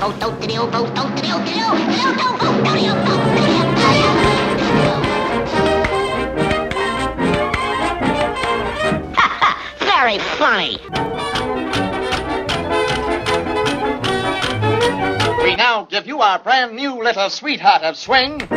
Very funny. We now give you our brand new little sweetheart of swing.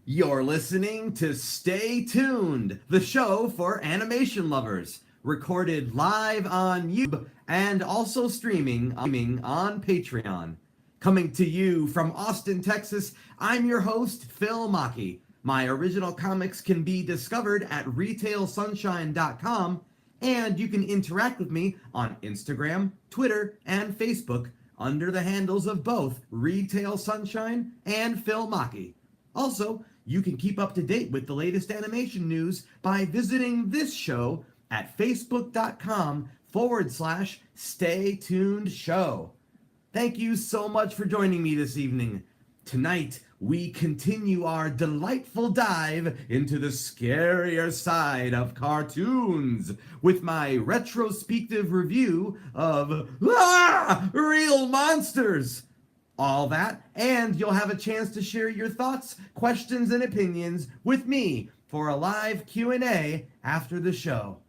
You're listening to Stay Tuned, the show for animation lovers, recorded live on YouTube and also streaming on Patreon. Coming to you from Austin, Texas, I'm your host, Phil Machi. My original comics can be discovered at retailsunshine.com, and you can interact with me on Instagram, Twitter, and Facebook under the handles of both Retail Sunshine and Phil Machi. Also, you can keep up to date with the latest animation news by visiting this show at facebook.com/Stay Tuned Show. Thank you so much for joining me this evening. Tonight, we continue our delightful dive into the scarier side of cartoons with my retrospective review of Real Monsters. All that, and you'll have a chance to share your thoughts, questions, and opinions with me for a live Q&A after the show.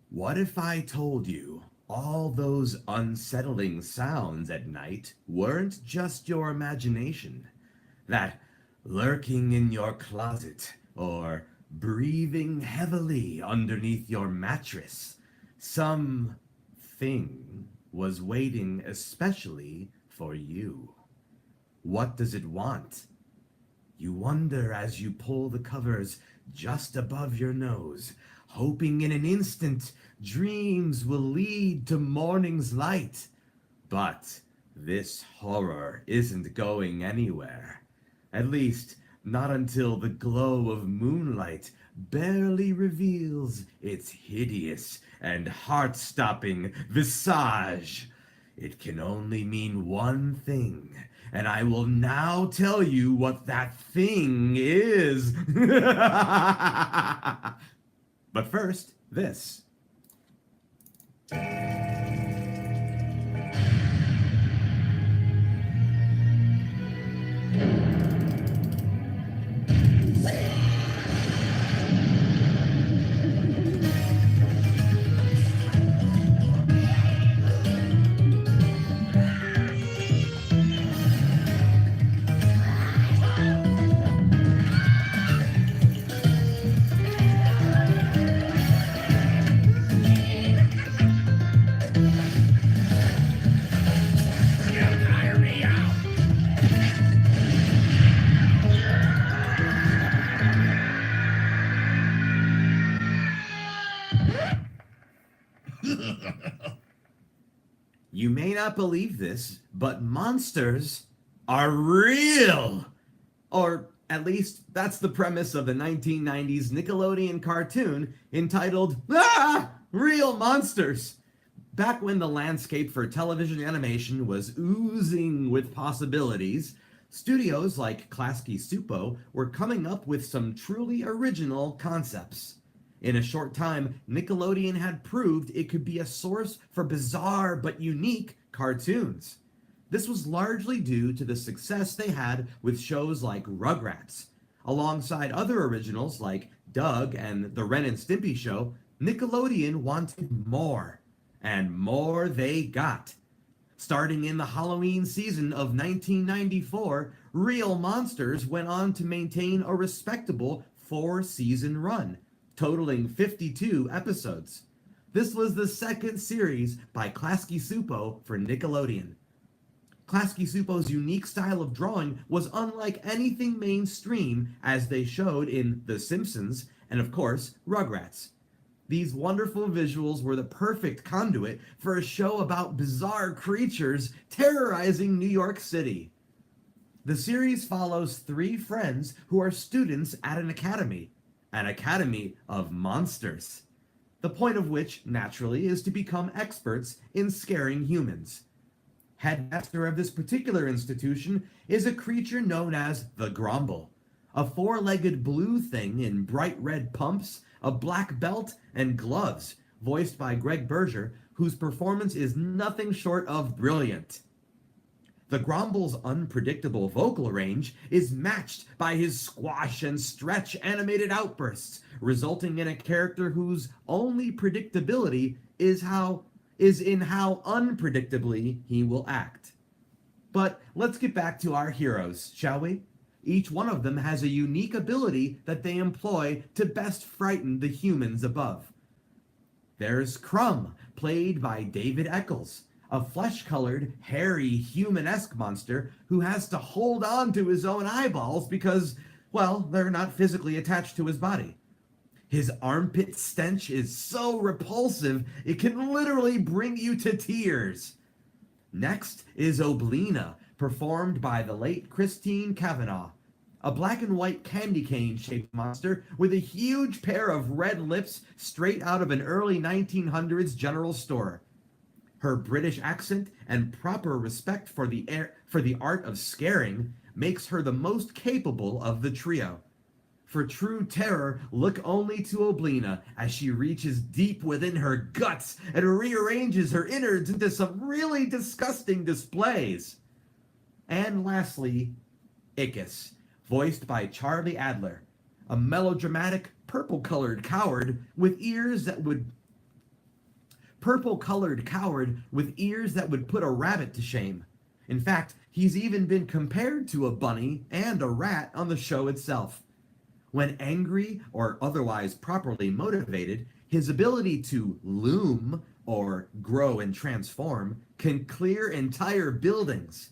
What if I told you all those unsettling sounds at night weren't just your imagination? That lurking in your closet or breathing heavily underneath your mattress, something was waiting especially for you. What does it want? You wonder as you pull the covers just above your nose, hoping in an instant dreams will lead to morning's light. But this horror isn't going anywhere. At least, not until the glow of moonlight barely reveals its hideous and heart-stopping visage. It can only mean one thing, and I will now tell you what that thing is. But first, this. You may not believe this, but monsters are real! Or at least that's the premise of the 1990s Nickelodeon cartoon entitled Real Monsters. Back when the landscape for television animation was oozing with possibilities, studios like Klasky Csupo were coming up with some truly original concepts. In a short time, Nickelodeon had proved it could be a source for bizarre but unique cartoons. This was largely due to the success they had with shows like Rugrats. Alongside other originals like Doug and The Ren and Stimpy Show, Nickelodeon wanted more. And more they got. Starting in the Halloween season of 1994, Real Monsters went on to maintain a respectable 4-season run, totaling 52 episodes. This was the second series by Klasky Csupo for Nickelodeon. Klasky Csupo's unique style of drawing was unlike anything mainstream, as they showed in The Simpsons and, of course, Rugrats. These wonderful visuals were the perfect conduit for a show about bizarre creatures terrorizing New York City. The series follows 3 friends who are students at an academy. an academy of monsters. The point of which, naturally, is to become experts in scaring humans. Headmaster of this particular institution is a creature known as the Gromble, a four-legged blue thing in bright red pumps, a black belt, and gloves, voiced by Greg Berger, whose performance is nothing short of brilliant. The Gromble's unpredictable vocal range is matched by his squash and stretch animated outbursts, resulting in a character whose only predictability is in how unpredictably he will act. But let's get back to our heroes, shall we? Each one of them has a unique ability that they employ to best frighten the humans above. There's Crumb, played by David Eccles, a flesh-colored, hairy, human-esque monster who has to hold on to his own eyeballs because, well, they're not physically attached to his body. His armpit stench is so repulsive, it can literally bring you to tears. Next is Oblina, performed by the late Christine Cavanaugh, a black and white candy cane-shaped monster with a huge pair of red lips straight out of an early 1900s general store. Her British accent and proper respect for the art of scaring makes her the most capable of the trio. For true terror, look only to Oblina as she reaches deep within her guts and rearranges her innards into some really disgusting displays. And lastly, Ickis, voiced by Charlie Adler, a melodramatic, purple-colored coward with ears that would put a rabbit to shame. In fact, he's even been compared to a bunny and a rat on the show itself. When angry or otherwise properly motivated, his ability to loom, or grow and transform, can clear entire buildings.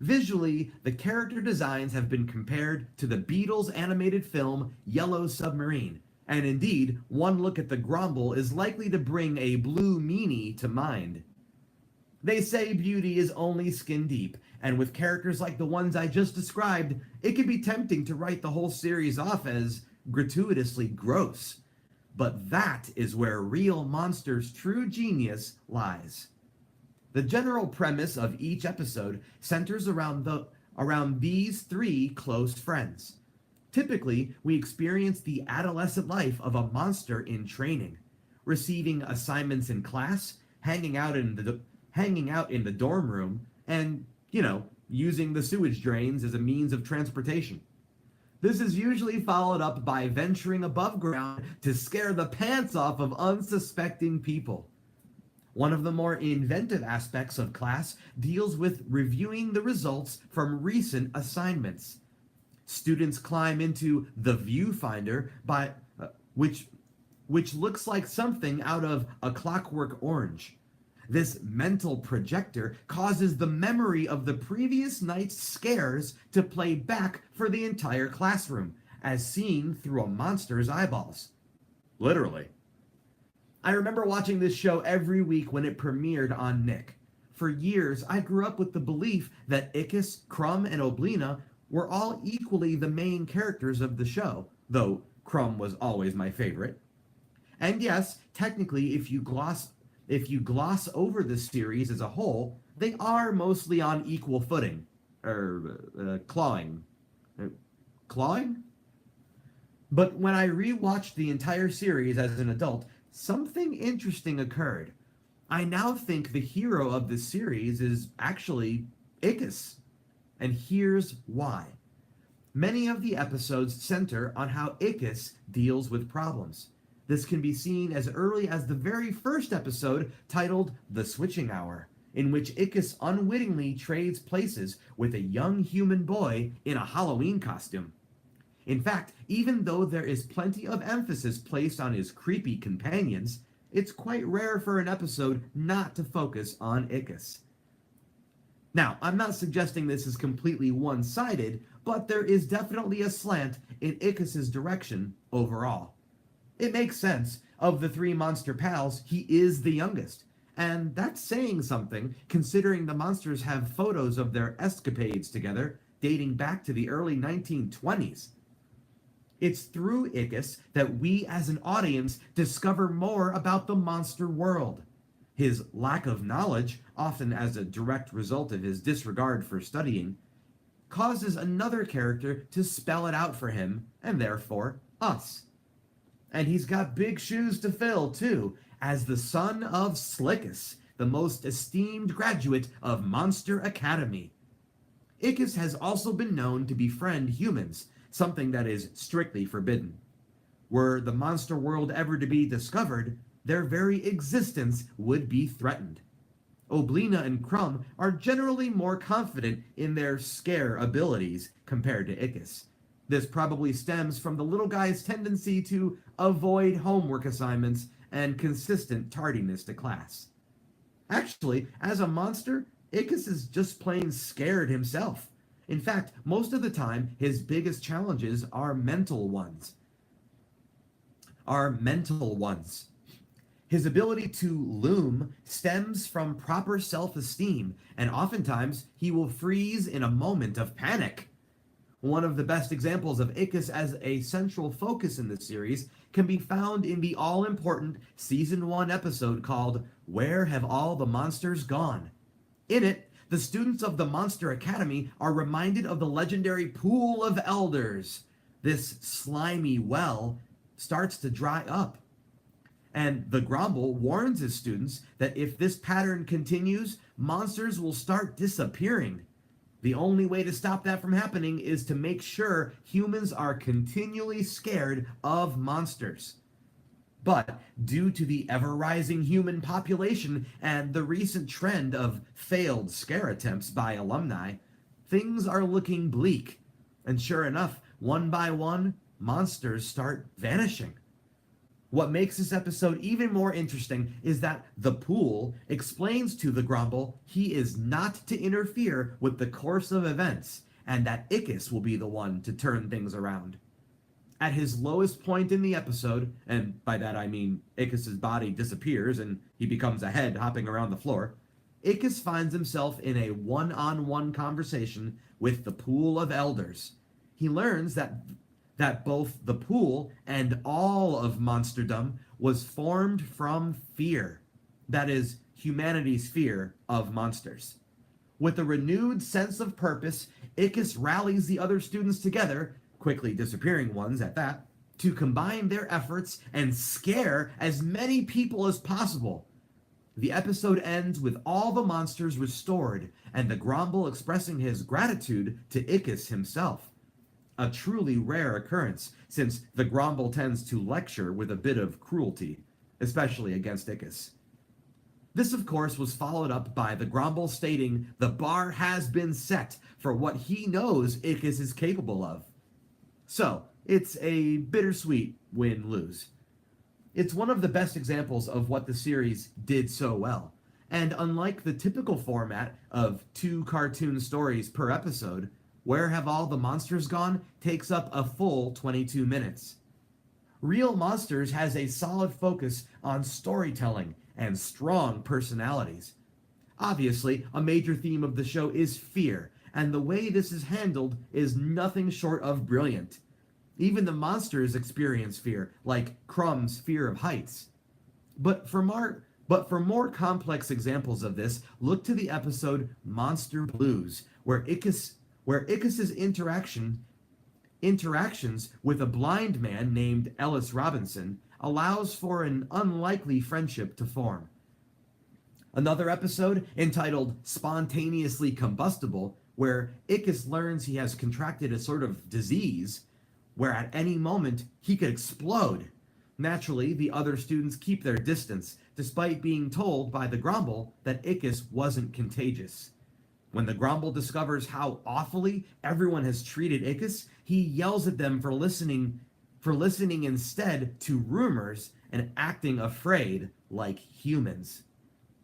Visually, the character designs have been compared to the Beatles animated film Yellow Submarine, and indeed, one look at the Gromble is likely to bring a blue meanie to mind. They say beauty is only skin deep, and with characters like the ones I just described, it can be tempting to write the whole series off as gratuitously gross. But that is where Real Monsters' true genius lies. The general premise of each episode centers around these three close friends. Typically, we experience the adolescent life of a monster in training, receiving assignments in class, hanging out in the dorm room, and, using the sewage drains as a means of transportation. This is usually followed up by venturing above ground to scare the pants off of unsuspecting people. One of the more inventive aspects of class deals with reviewing the results from recent assignments. Students climb into the viewfinder which looks like something out of A Clockwork Orange. This mental projector causes the memory of the previous night's scares to play back for the entire classroom, as seen through a monster's eyeballs. Literally. I remember watching this show every week when it premiered on Nick. For years, I grew up with the belief that Ickis, Crumb, and Oblina were all equally the main characters of the show, though Crumb was always my favorite. And yes, technically, if you gloss over the series as a whole, they are mostly on equal footing. Clawing? But when I rewatched the entire series as an adult, something interesting occurred. I now think the hero of the series is actually Ickis. And here's why. Many of the episodes center on how Ickis deals with problems. This can be seen as early as the very first episode, titled The Switching Hour, in which Ickis unwittingly trades places with a young human boy in a Halloween costume. In fact, even though there is plenty of emphasis placed on his creepy companions, it's quite rare for an episode not to focus on Ickis. Now, I'm not suggesting this is completely one-sided, but there is definitely a slant in Ickis' direction overall. It makes sense. Of the three monster pals, he is the youngest. And that's saying something, considering the monsters have photos of their escapades together dating back to the early 1920s. It's through Ickis that we as an audience discover more about the monster world. His lack of knowledge, often as a direct result of his disregard for studying, causes another character to spell it out for him, and therefore us. And he's got big shoes to fill, too, as the son of Slickus, the most esteemed graduate of Monster Academy. Ickis has also been known to befriend humans, something that is strictly forbidden. Were the monster world ever to be discovered, their very existence would be threatened. Oblina and Crumb are generally more confident in their scare abilities compared to Ickis. This probably stems from the little guy's tendency to avoid homework assignments and consistent tardiness to class. Actually, as a monster, Ickis is just plain scared himself. In fact, most of the time, his biggest challenges are mental ones. His ability to loom stems from proper self-esteem, and oftentimes he will freeze in a moment of panic. One of the best examples of Ickis as a central focus in the series can be found in the all-important Season 1 episode called Where Have All the Monsters Gone? In it, the students of the Monster Academy are reminded of the legendary Pool of Elders. This slimy well starts to dry up. And the Grumble warns his students that if this pattern continues, monsters will start disappearing. The only way to stop that from happening is to make sure humans are continually scared of monsters. But due to the ever-rising human population and the recent trend of failed scare attempts by alumni, things are looking bleak. And sure enough, one by one, monsters start vanishing. What makes this episode even more interesting is that the Pool explains to the Grumble he is not to interfere with the course of events, and that Ickis will be the one to turn things around. At his lowest point in the episode, and by that I mean Ickis' body disappears and he becomes a head hopping around the floor, Ickis finds himself in a one-on-one conversation with the Pool of Elders. He learns that both the Pool and all of monsterdom was formed from fear. That is, humanity's fear of monsters. With a renewed sense of purpose, Ickis rallies the other students together, quickly disappearing ones at that, to combine their efforts and scare as many people as possible. The episode ends with all the monsters restored and the Grumble expressing his gratitude to Ickis himself. A truly rare occurrence, since the Grumble tends to lecture with a bit of cruelty, especially against Ickis. This, of course, was followed up by the Grumble stating the bar has been set for what he knows Ickis is capable of. So, it's a bittersweet win-lose. It's one of the best examples of what the series did so well, and unlike the typical format of 2 cartoon stories per episode, Where Have All the Monsters Gone takes up a full 22 minutes. Real Monsters has a solid focus on storytelling and strong personalities. Obviously, a major theme of the show is fear, and the way this is handled is nothing short of brilliant. Even the monsters experience fear, like Crumb's fear of heights. But for more complex examples of this, look to the episode Monster Blues, where Ickis' interactions with a blind man named Ellis Robinson allows for an unlikely friendship to form. Another episode, entitled Spontaneously Combustible, where Ickis learns he has contracted a sort of disease where at any moment he could explode. Naturally, the other students keep their distance, despite being told by the Grumble that Ickis wasn't contagious. When the Grumble discovers how awfully everyone has treated Ickis, he yells at them for listening instead to rumors and acting afraid like humans.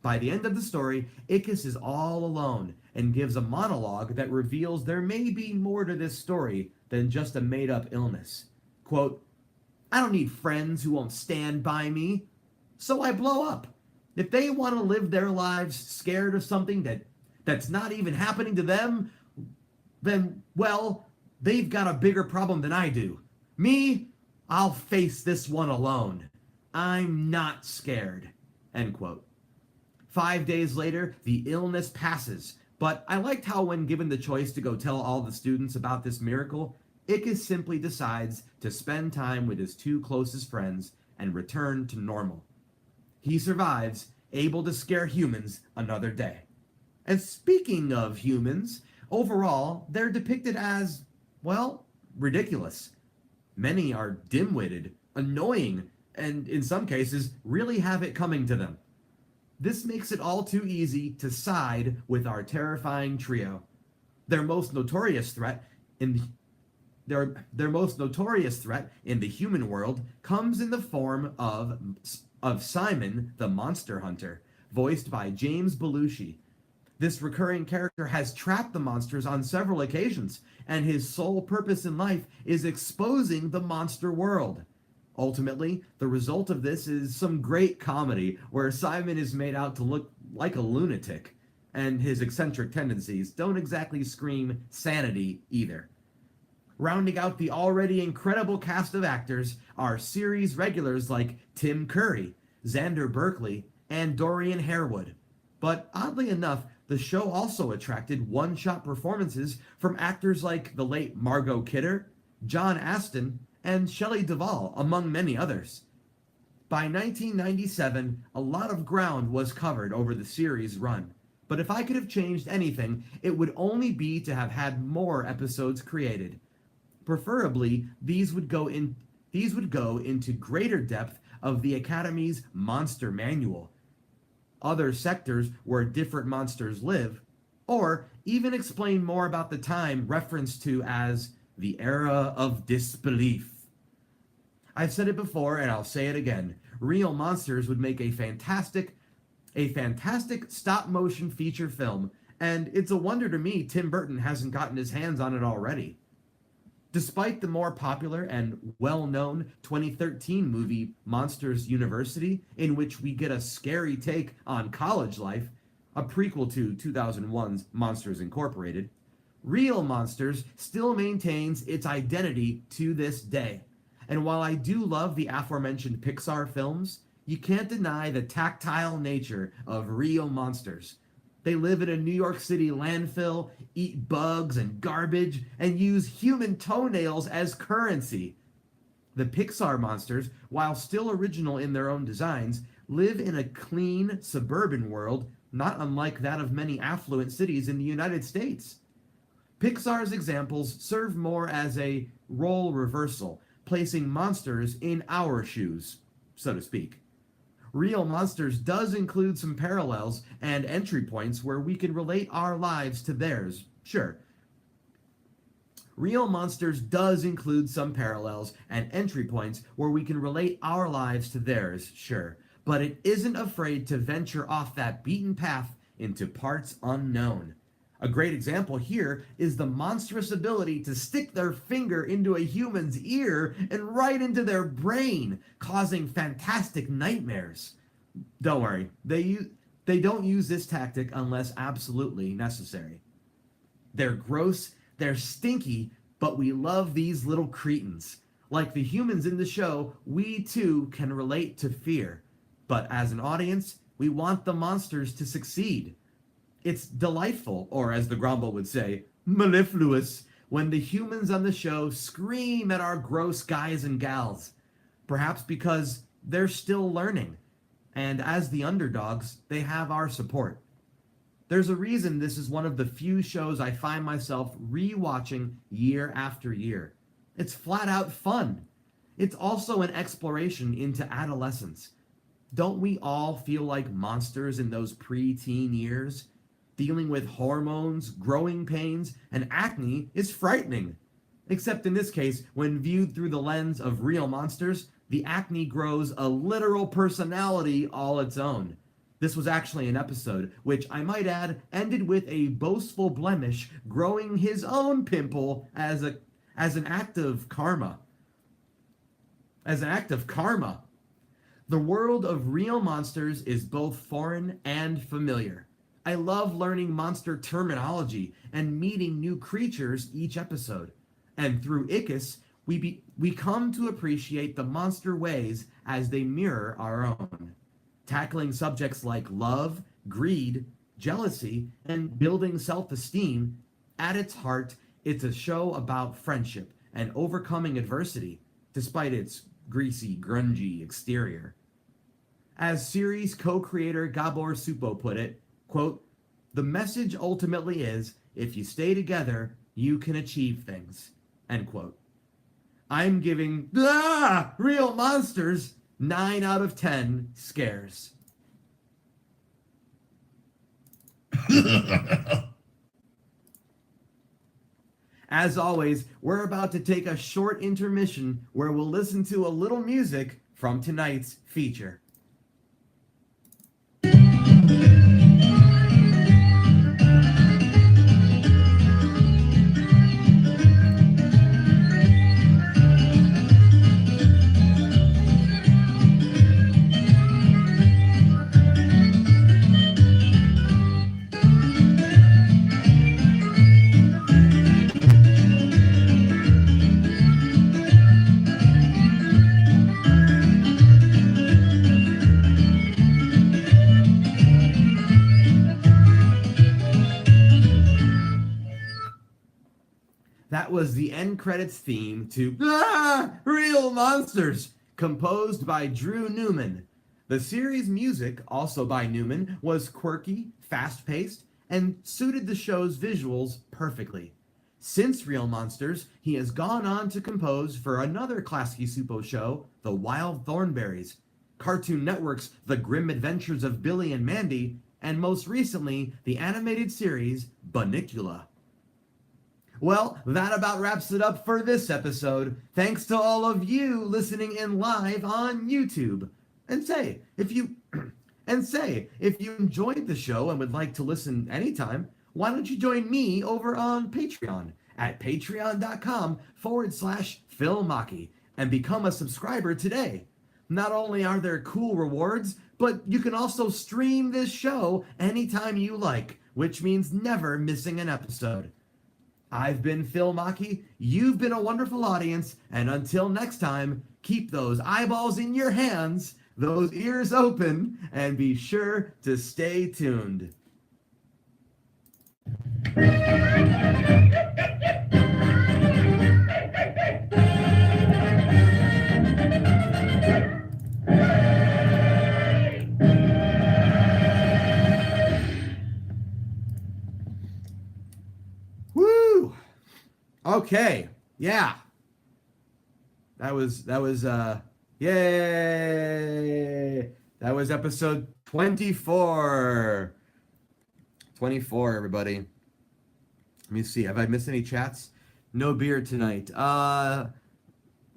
By the end of the story, Ickis is all alone and gives a monologue that reveals there may be more to this story than just a made-up illness. Quote, "I don't need friends who won't stand by me, so I blow up. If they want to live their lives scared of something that's not even happening to them, then, well, they've got a bigger problem than I do. Me, I'll face this one alone. I'm not scared. End quote. 5 days later, the illness passes, but I liked how when given the choice to go tell all the students about this miracle, Ickis simply decides to spend time with his two closest friends and return to normal. He survives, able to scare humans another day. And speaking of humans, overall, they're depicted as, well, ridiculous. Many are dim-witted, annoying, and in some cases, really have it coming to them. This makes it all too easy to side with our terrifying trio. Their most notorious threat in the human world comes in the form of Simon the Monster Hunter, voiced by James Belushi. This recurring character has trapped the monsters on several occasions, and his sole purpose in life is exposing the monster world. Ultimately, the result of this is some great comedy where Simon is made out to look like a lunatic, and his eccentric tendencies don't exactly scream sanity either. Rounding out the already incredible cast of actors are series regulars like Tim Curry, Xander Berkeley, and Dorian Harewood. But oddly enough, the show also attracted one-shot performances from actors like the late Margot Kidder, John Astin, and Shelley Duvall, among many others. By 1997, a lot of ground was covered over the series' run, but if I could have changed anything, it would only be to have had more episodes created. Preferably, these would go into greater depth of the Academy's Monster Manual, other sectors where different monsters live, or even explain more about the time referenced to as the era of disbelief. I've said it before and I'll say it again. Real Monsters would make a fantastic stop-motion feature film, and it's a wonder to me Tim Burton hasn't gotten his hands on it already. Despite the more popular and well-known 2013 movie Monsters University, in which we get a scary take on college life, a prequel to 2001's Monsters Incorporated, Real Monsters still maintains its identity to this day. And while I do love the aforementioned Pixar films, you can't deny the tactile nature of Real Monsters. They live in a New York City landfill, eat bugs and garbage, and use human toenails as currency. The Pixar monsters, while still original in their own designs, live in a clean, suburban world not unlike that of many affluent cities in the United States. Pixar's examples serve more as a role reversal, placing monsters in our shoes, so to speak. Real Monsters does include some parallels and entry points where we can relate our lives to theirs, sure. Real Monsters does include some parallels and entry points where we can relate our lives to theirs, sure. But it isn't afraid to venture off that beaten path into parts unknown. A great example here is the monstrous ability to stick their finger into a human's ear and right into their brain, causing fantastic nightmares. Don't worry, they don't use this tactic unless absolutely necessary. They're gross, they're stinky, but we love these little cretins. Like the humans in the show, we too can relate to fear. But as an audience, we want the monsters to succeed. It's delightful, or as the Grumble would say, mellifluous, when the humans on the show scream at our gross guys and gals. Perhaps because they're still learning, and as the underdogs, they have our support. There's a reason this is one of the few shows I find myself re-watching year after year. It's flat out fun. It's also an exploration into adolescence. Don't we all feel like monsters in those pre-teen years? Dealing with hormones, growing pains, and acne is frightening. Except in this case, when viewed through the lens of Real Monsters, the acne grows a literal personality all its own. This was actually an episode, which I might add, ended with a boastful blemish growing his own pimple as an act of karma. The world of Real Monsters is both foreign and familiar. I love learning monster terminology and meeting new creatures each episode. And through Ickis, we come to appreciate the monster ways as they mirror our own, tackling subjects like love, greed, jealousy, and building self-esteem. At its heart, it's a show about friendship and overcoming adversity, despite its greasy, grungy exterior. As series co-creator Gabor Supo put it, quote, "The message ultimately is, if you stay together, you can achieve things," end quote. I'm giving Real Monsters 9 out of 10 scares. As always, we're about to take a short intermission where we'll listen to a little music from tonight's feature. That was the end credits theme to Real Monsters, composed by Drew Newman. The series' music, also by Newman, was quirky, fast-paced, and suited the show's visuals perfectly. Since Real Monsters, he has gone on to compose for another Klasky Supo show, The Wild Thornberrys, Cartoon Network's The Grim Adventures of Billy and Mandy, and most recently, the animated series Bunnicula. Well, that about wraps it up for this episode. Thanks to all of you listening in live on YouTube. And say, if you enjoyed the show and would like to listen anytime, why don't you join me over on Patreon at patreon.com/Phil Machi and become a subscriber today. Not only are there cool rewards, but you can also stream this show anytime you like, which means never missing an episode. I've been Phil Machi, you've been a wonderful audience, and until next time, keep those eyeballs in your hands, those ears open, and be sure to stay tuned. Okay, yeah. That was yay! That was episode 24. 24, everybody. Let me see. Have I missed any chats? No beer tonight.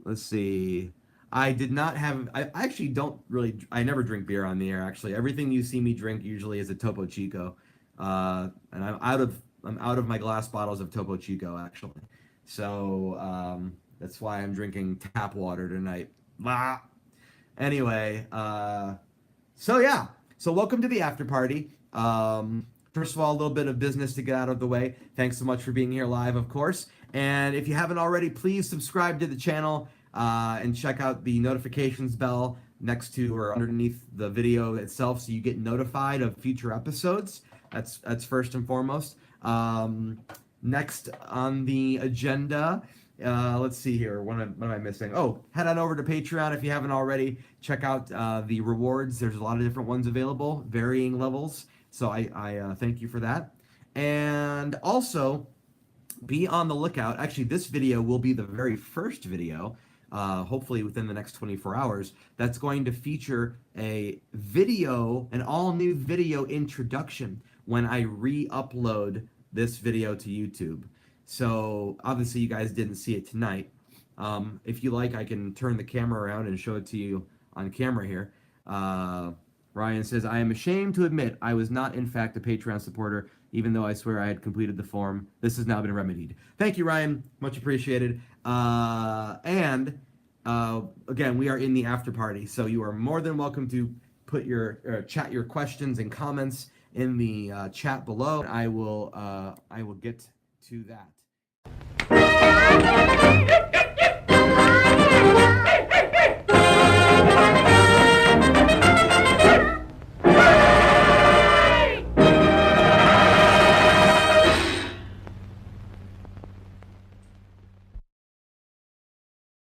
Let's see. I did not have. I actually don't really. I never drink beer on the air. Actually, everything you see me drink usually is a Topo Chico, and I'm out of my glass bottles of Topo Chico actually. So that's why I'm drinking tap water tonight. Anyway, so yeah. So welcome to the after party. First of all, a little bit of business to get out of the way. Thanks so much for being here live, of course. And if you haven't already, please subscribe to the channel and check out the notifications bell next to or underneath the video itself so you get notified of future episodes. That's first and foremost. Next on the agenda, let's see here. What am I missing? Oh, head on over to Patreon if you haven't already. Check out the rewards. There's a lot of different ones available, varying levels. So I thank you for that. And also, be on the lookout. Actually, this video will be the very first video, hopefully within the next 24 hours, that's going to feature an all-new video introduction when I re-upload this video to YouTube. So obviously you guys didn't see it tonight. If you like, I can turn the camera around and show it to you on camera here. Ryan says, I am ashamed to admit I was not in fact a Patreon supporter, even though I swear I had completed the form. This has now been remedied. Thank you, Ryan. Much appreciated. Again, we are in the after party, so you are more than welcome to put chat your questions and comments in the chat below. I will get to that.